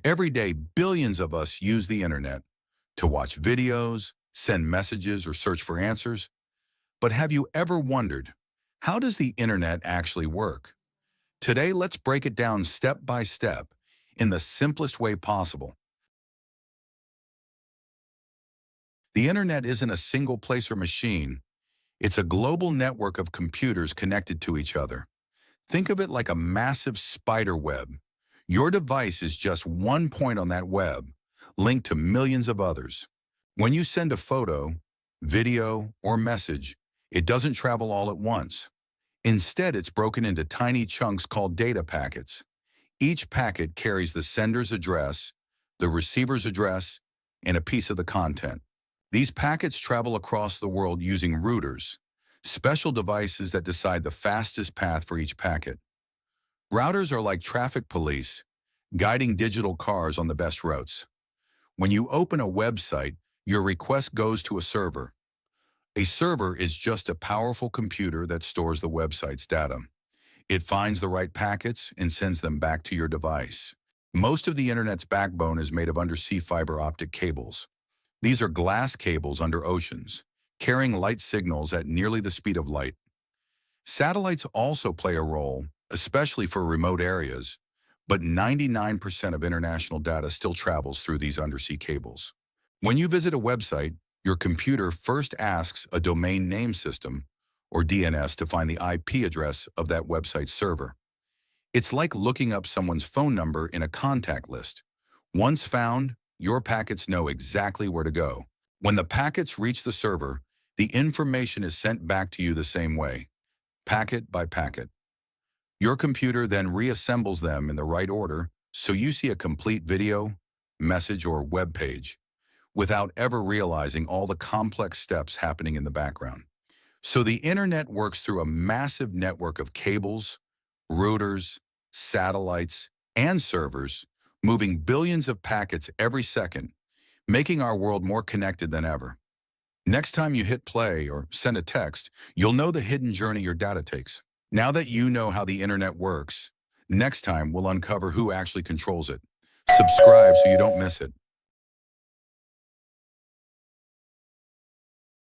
Every day, billions of us use the internet to watch videos, send messages, or search for answers. But have you ever wondered, how does the internet actually work? Today, let's break it down step by step in the simplest way possible. The internet isn't a single place or machine. It's a global network of computers connected to each other. Think of it like a massive spider web. Your device is just one point on that web, linked to millions of others. When you send a photo, video, or message, it doesn't travel all at once. Instead, it's broken into tiny chunks called data packets. Each packet carries the sender's address, the receiver's address, and a piece of the content. These packets travel across the world using routers, special devices that decide the fastest path for each packet. Routers are like traffic police, guiding digital cars on the best routes. When you open a website, your request goes to a server. A server is just a powerful computer that stores the website's data. It finds the right packets and sends them back to your device. Most of the internet's backbone is made of undersea fiber optic cables. These are glass cables under oceans, carrying light signals at nearly the speed of light. Satellites also play a role, especially for remote areas, but 99% of international data still travels through these undersea cables. When you visit a website, your computer first asks a domain name system, or DNS, to find the IP address of that website's server. It's like looking up someone's phone number in a contact list. Once found, your packets know exactly where to go. When the packets reach the server, the information is sent back to you the same way, packet by packet. Your computer then reassembles them in the right order so you see a complete video, message, or web page, without ever realizing all the complex steps happening in the background. So the internet works through a massive network of cables, routers, satellites, and servers, moving billions of packets every second, making our world more connected than ever. Next time you hit play or send a text, you'll know the hidden journey your data takes. Now that you know how the internet works, next time we'll uncover who actually controls it. Subscribe so you don't miss it.